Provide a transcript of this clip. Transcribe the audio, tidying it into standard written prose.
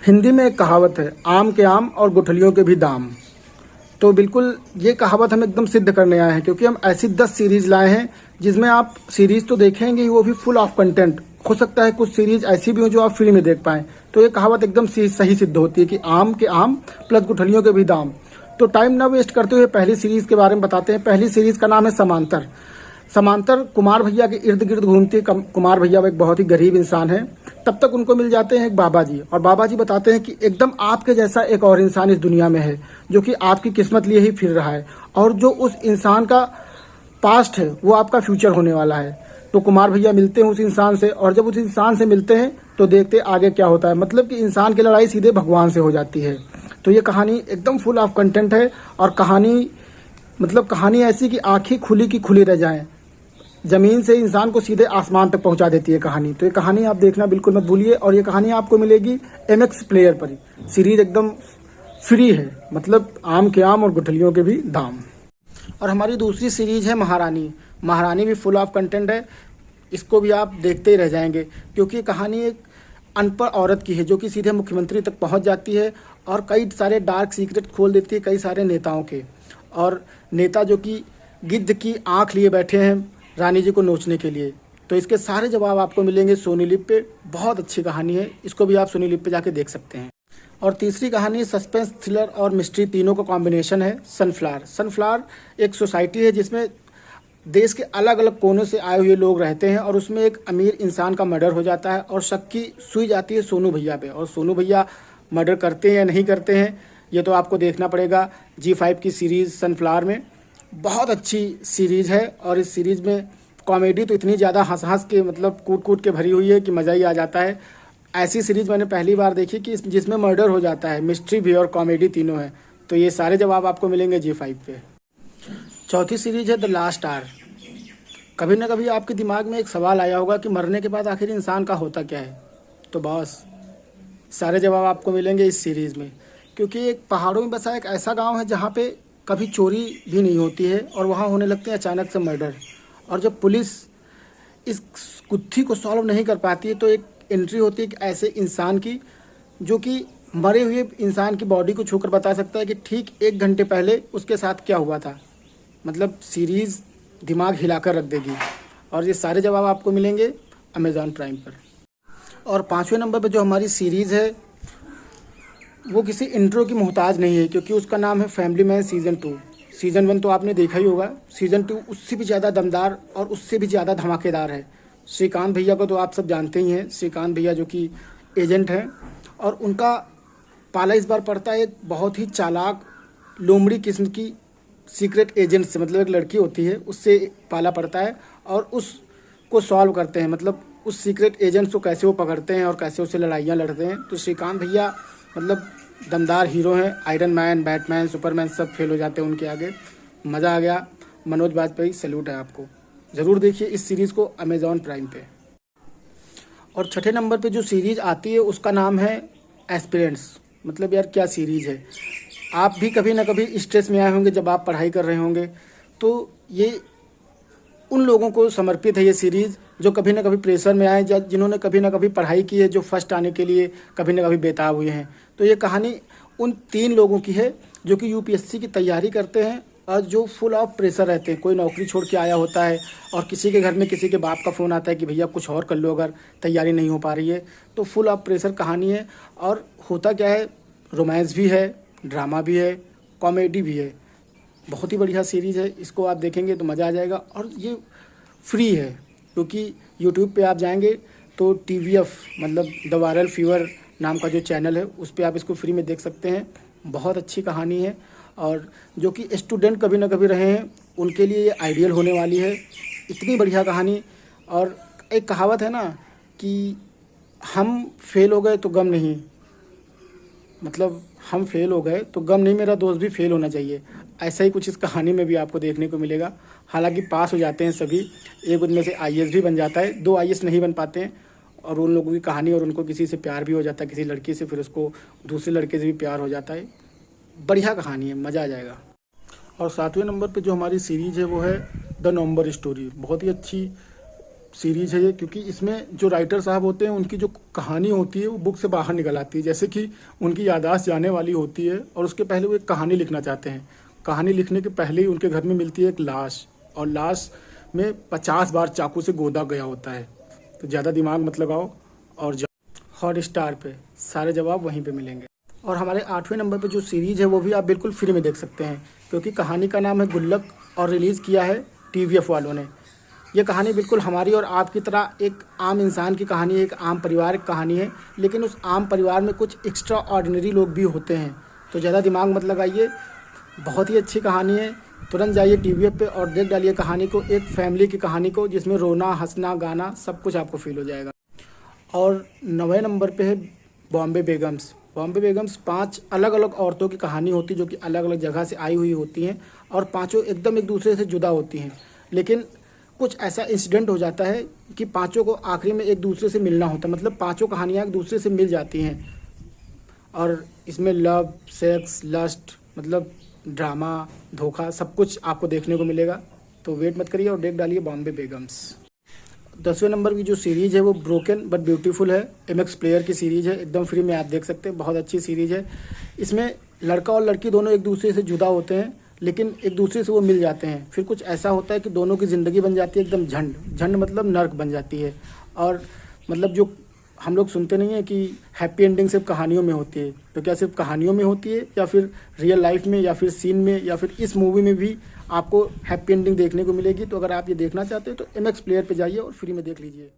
हिंदी में एक कहावत है, आम के आम और गुठलियों के भी दाम। तो बिल्कुल ये कहावत हम एकदम सिद्ध करने आए हैं, क्योंकि हम ऐसी 10 सीरीज लाए हैं जिसमें आप सीरीज तो देखेंगे ही, वो भी फुल ऑफ कंटेंट। हो सकता है कुछ सीरीज ऐसी भी हो जो आप फ्री में देख पाएं। तो ये कहावत एकदम सही सिद्ध होती है कि आम के आम प्लस गुठलियों के भी दाम। तो टाइम ना वेस्ट करते हुए पहली सीरीज के बारे में बताते हैं। पहली सीरीज का नाम है समांतर। समांतर कुमार भैया के इर्द गिर्द घूमती है। कुमार भैया एक बहुत ही गरीब इंसान है। तब तक उनको मिल जाते हैं एक बाबा जी, और बाबा जी बताते हैं कि एकदम आपके जैसा एक और इंसान इस दुनिया में है जो कि आपकी किस्मत लिए ही फिर रहा है, और जो उस इंसान का पास्ट है वो आपका फ्यूचर होने वाला है। तो कुमार भैया मिलते हैं उस इंसान से, और जब उस इंसान से मिलते हैं तो देखते आगे क्या होता है। मतलब कि इंसान की लड़ाई सीधे भगवान से हो जाती है। तो ये कहानी एकदम फुल ऑफ कंटेंट है, और कहानी ऐसी कि आंखें खुली की खुली रह जाएं। जमीन से इंसान को सीधे आसमान तक पहुंचा देती है कहानी। तो ये कहानी आप देखना बिल्कुल मत भूलिए, और ये कहानी आपको मिलेगी MX प्लेयर पर ही। सीरीज एकदम फ्री है, मतलब आम के आम और गुठलियों के भी दाम। और हमारी दूसरी सीरीज है महारानी। महारानी भी फुल ऑफ कंटेंट है। इसको भी आप देखते ही रह जाएंगे, क्योंकि ये कहानी एक अनपढ़ औरत की है जो कि सीधे मुख्यमंत्री तक पहुंच जाती है, और कई सारे डार्क सीक्रेट खोल देती है कई सारे नेताओं के। और नेता जो कि गिद्ध की आंख लिए बैठे हैं रानी जी को नोचने के लिए। तो इसके सारे जवाब आपको मिलेंगे सोनी लिव पे। बहुत अच्छी कहानी है, इसको भी आप सोनी लिव पे जाके देख सकते हैं। और तीसरी कहानी सस्पेंस, थ्रिलर और मिस्ट्री तीनों का कॉम्बिनेशन है, सनफ्लावर। सनफ्लावर एक सोसाइटी है जिसमें देश के अलग अलग कोनों से आए हुए लोग रहते हैं, और उसमें एक अमीर इंसान का मर्डर हो जाता है, और शक की सुई जाती है सोनू भैया पे। और सोनू भैया मर्डर करते हैं या नहीं करते हैं ये तो आपको देखना पड़ेगा। G5 की सीरीज़ सनफ्लावर में बहुत अच्छी सीरीज है, और इस सीरीज में कॉमेडी तो इतनी ज़्यादा हंस के मतलब कूट कूट के भरी हुई है कि मज़ा ही आ जाता है। ऐसी सीरीज मैंने पहली बार देखी कि जिसमें मर्डर हो जाता है, मिस्ट्री भी और कॉमेडी तीनों है। तो ये सारे जवाब आपको मिलेंगे G5 पे। चौथी सीरीज है द लास्ट आवर। कभी ना कभी आपके दिमाग में एक सवाल आया होगा कि मरने के बाद आखिर इंसान का होता क्या है। तो बॉस सारे जवाब आपको मिलेंगे इस सीरीज़ में, क्योंकि एक पहाड़ों में बसा एक ऐसा गांव है जहाँ पे कभी चोरी भी नहीं होती है, और वहाँ होने लगते हैं अचानक से मर्डर। और जब पुलिस इस गुत्थी को सॉल्व नहीं कर पाती है तो एक एंट्री होती है एक ऐसे इंसान की जो कि मरे हुए इंसान की बॉडी को छूकर बता सकता है कि ठीक 1 घंटे पहले उसके साथ क्या हुआ था। मतलब सीरीज़ दिमाग हिलाकर रख देगी। और ये सारे जवाब आपको मिलेंगे अमेज़ॉन प्राइम पर। और 5वें नंबर पर जो हमारी सीरीज़ है वो किसी इंट्रो की मोहताज नहीं है, क्योंकि उसका नाम है फैमिली मैन सीज़न 2। सीज़न 1 तो आपने देखा ही होगा, सीज़न 2 उससे भी ज़्यादा दमदार और उससे भी ज़्यादा धमाकेदार है। श्रीकांत भैया को तो आप सब जानते ही हैं। श्रीकांत भैया जो कि एजेंट हैं, और उनका पाला इस बार पड़ता है एक बहुत ही चालाक लोमड़ी किस्म की सीक्रेट एजेंट से। मतलब एक लड़की होती है उससे पाला पड़ता है, और उसको सॉल्व करते हैं। मतलब उस सीक्रेट एजेंट्स को कैसे वो पकड़ते हैं और कैसे उससे लड़ाइयाँ लड़ते हैं। तो श्रीकांत भैया मतलब दमदार हीरो हैं। आयरन मैन, बैटमैन, सुपरमैन सब फेल हो जाते हैं उनके आगे। मज़ा आ गया। मनोज बाजपेयी सैल्यूट है आपको। ज़रूर देखिए इस सीरीज़ को अमेज़ॉन प्राइम पे। और 6ठे नंबर पे जो सीरीज़ आती है उसका नाम है एस्पिरेंट्स। मतलब यार क्या सीरीज़ है। आप भी कभी ना कभी स्ट्रेस में आए होंगे जब आप पढ़ाई कर रहे होंगे, तो ये उन लोगों को समर्पित है ये सीरीज़ जो कभी ना कभी प्रेशर में आए, जिन्होंने कभी ना कभी पढ़ाई की है, जो फर्स्ट आने के लिए कभी ना कभी बेताब हुए हैं। तो ये कहानी उन 3 लोगों की है जो कि UPSC की तैयारी करते हैं, और जो फुल ऑफ प्रेशर रहते हैं। कोई नौकरी छोड़ के आया होता है, और किसी के घर में किसी के बाप का फ़ोन आता है कि भैया कुछ और कर लो अगर तैयारी नहीं हो पा रही है। तो फुल ऑफ प्रेशर कहानी है। और होता क्या है, रोमांस भी है, ड्रामा भी है, कॉमेडी भी है। बहुत ही बढ़िया सीरीज़ है, इसको आप देखेंगे तो मज़ा आ जाएगा। और ये फ्री है, क्योंकि YouTube पे आप जाएंगे तो TVF मतलब द वायरल फीवर नाम का जो चैनल है उस पर आप इसको फ्री में देख सकते हैं। बहुत अच्छी कहानी है, और जो कि स्टूडेंट कभी ना कभी रहे हैं उनके लिए ये आइडियल होने वाली है। इतनी बढ़िया कहानी। और एक कहावत है ना कि हम फेल हो गए तो गम नहीं, मतलब हम फेल हो गए तो गम नहीं, मेरा दोस्त भी फेल होना चाहिए। ऐसा ही कुछ इस कहानी में भी आपको देखने को मिलेगा। हालांकि पास हो जाते हैं सभी, एक उनमें से IAS भी बन जाता है, 2 IAS नहीं बन पाते हैं। और उन लोगों की कहानी, और उनको किसी से प्यार भी हो जाता है, किसी लड़की से, फिर उसको दूसरे लड़के से भी प्यार हो जाता है। बढ़िया कहानी है, मज़ा आ जाएगा। और 7वें नंबर पे जो हमारी सीरीज़ है वो है द नवंबर स्टोरी। बहुत ही अच्छी सीरीज है ये, क्योंकि इसमें जो राइटर साहब होते हैं उनकी जो कहानी होती है वो बुक से बाहर निकल आती है। जैसे कि उनकी याददाश्त जाने वाली होती है और उसके पहले वो एक कहानी लिखना चाहते हैं। कहानी लिखने के पहले ही उनके घर में मिलती है एक लाश, और लाश में 50 बार चाकू से गोदा गया होता है। तो ज़्यादा दिमाग मत लगाओ और हॉटस्टार पे सारे जवाब वहीं पे मिलेंगे। और हमारे 8वें नंबर पे जो सीरीज है वो भी आप बिल्कुल फ्री में देख सकते हैं, क्योंकि कहानी का नाम है गुल्लक और रिलीज़ किया है TVF वालों ने। ये कहानी बिल्कुल हमारी और आपकी तरह एक आम इंसान की कहानी है, एक आम परिवार की कहानी है, लेकिन उस आम परिवार में कुछ एक्स्ट्रा ऑर्डिनरी लोग भी होते हैं। तो ज़्यादा दिमाग मत लगाइए, बहुत ही अच्छी कहानी है। तुरंत जाइए TVF पे और देख डालिए कहानी को, एक फैमिली की कहानी को, जिसमें रोना, हंसना, गाना सब कुछ आपको फील हो जाएगा। और 9वें नंबर पे है बॉम्बे बेगम्स। बॉम्बे बेगम्स 5 अलग अलग औरतों की कहानी होती है, जो कि अलग अलग जगह से आई हुई होती हैं और पांचों एकदम एक दूसरे से जुदा होती हैं। लेकिन कुछ ऐसा इंसिडेंट हो जाता है कि पांचों को आखिरी में एक दूसरे से मिलना होता है, मतलब पांचों कहानियाँ एक दूसरे से मिल जाती हैं। और इसमें लव, सेक्स, लस्ट, मतलब ड्रामा, धोखा, सब कुछ आपको देखने को मिलेगा। तो वेट मत करिए और देख डालिए बॉम्बे बेगम्स। 10वें नंबर की जो सीरीज़ है वो ब्रोकन बट ब्यूटीफुल है। MX प्लेयर की सीरीज़ है, एकदम फ्री में आप देख सकते हैं, बहुत अच्छी सीरीज़ है। इसमें लड़का और लड़की दोनों एक दूसरे से जुदा होते हैं, लेकिन एक दूसरे से वो मिल जाते हैं। फिर कुछ ऐसा होता है कि दोनों की ज़िंदगी बन जाती है एकदम झंड झंड, मतलब नर्क बन जाती है। और मतलब जो हम लोग सुनते नहीं है कि हैप्पी एंडिंग सिर्फ कहानियों में होती है, तो क्या सिर्फ कहानियों में होती है या फिर रियल लाइफ में या फिर सीन में या फिर इस मूवी में भी आपको हैप्पी एंडिंग देखने को मिलेगी? तो अगर आप ये देखना चाहते हो तो MX प्लेयर पे जाइए और फ्री में देख लीजिए।